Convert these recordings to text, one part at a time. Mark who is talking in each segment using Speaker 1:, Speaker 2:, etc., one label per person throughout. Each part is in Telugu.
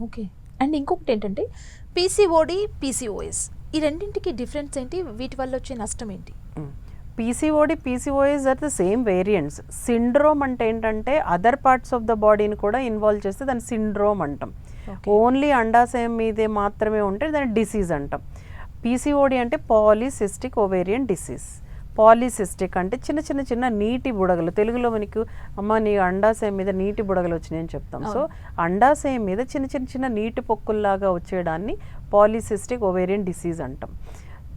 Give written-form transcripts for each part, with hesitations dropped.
Speaker 1: ఓకే. అండ్ ఇంకొకటి ఏంటంటే పీసీఓడి, పీసీఓఎస్ ఈ రెండింటికి డిఫరెన్స్ ఏంటి? వీటి వల్ల వచ్చే నష్టం ఏంటి?
Speaker 2: PCOD, PCOS are the same variants. Syndrome అంటే ఏంటంటే అదర్ పార్ట్స్ ఆఫ్ ద బాడీని కూడా ఇన్వాల్వ్ చేస్తే దాన్ని సిండ్రోమ్ అంటాం. ఓన్లీ అండాశయం మీదే మాత్రమే ఉంటే దాన్ని డిసీజ్ అంటాం. పీసీఓడి అంటే పాలీసిస్టిక్ ఓవేరియన్ డిసీజ్. పాలీసిస్టిక్ అంటే చిన్న చిన్న చిన్న నీటి బుడగలు, తెలుగులో మనకు అమ్మ నీ అండాశయం మీద నీటి బుడగలు వచ్చినాయని చెప్తాం. సో అండాశయం మీద చిన్న చిన్న చిన్న నీటి పొక్కుల్లాగా వచ్చేదాన్ని పాలీసిస్టిక్ ఓవేరియన్ డిసీజ్ అంటాం.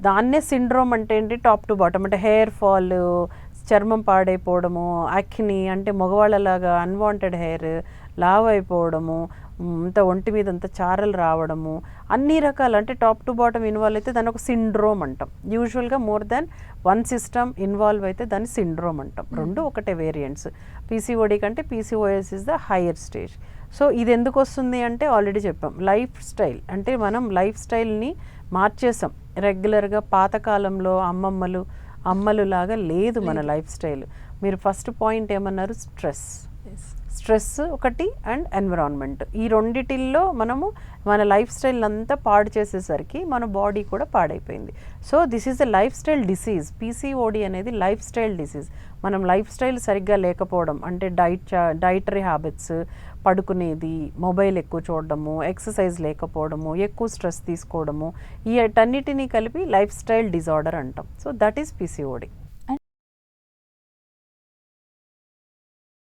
Speaker 2: దాన్నే సిండ్రోమ్ అంటే ఏంటి, టాప్ టు బాటమ్ అంటే హెయిర్ ఫాల్, చర్మం పాడైపోవడము, యాక్ని అంటే మగవాళ్ళలాగా అన్వాంటెడ్ హెయిర్, లావ్ అయిపోవడము, అంత ఒంటి మీద అంత చారలు రావడము, అన్ని రకాలు అంటే టాప్ టు బాటమ్ ఇన్వాల్వ్ అయితే దాన్ని ఒక సిండ్రోమ్ అంటాం. యూజువల్గా more than one system involve అయితే దాన్ని సిండ్రోమ్ అంటాం. రెండు ఒకటే వేరియంట్స్. పీసీఓడి కంటే PCOS is the higher stage. So ఇది ఎందుకు వస్తుంది అంటే ఆల్రెడీ చెప్పాం, లైఫ్ స్టైల్ అంటే మనం లైఫ్ స్టైల్ని మార్చేసాం. రెగ్యులర్గా పాతకాలంలో అమ్మలు లాగా లేదు మన లైఫ్ స్టైల్. మీరు ఫస్ట్ పాయింట్ ఏమన్నారు, స్ట్రెస్ ఒకటి అండ్ ఎన్విరాన్మెంట్. ఈ రెండిటిల్లో మనము మన లైఫ్ స్టైల్ అంతా పాడు చేసేసరికి మన బాడీ కూడా పాడైపోయింది. So this is the life style disease. PCOD అనేది లైఫ్ స్టైల్ డిసీజ్. మనం లైఫ్ స్టైల్ సరిగ్గా లేకపోవడం అంటే డైటరీ హ్యాబిట్స్, పడుకునేది, మొబైల్ ఎక్కువ చూడడము, ఎక్సర్సైజ్ లేకపోవడము, ఎక్కువ స్ట్రెస్ తీసుకోవడము, ఈ వీటన్నిటినీ కలిపి లైఫ్ స్టైల్ డిజార్డర్ అంటాం. So that is PCOD.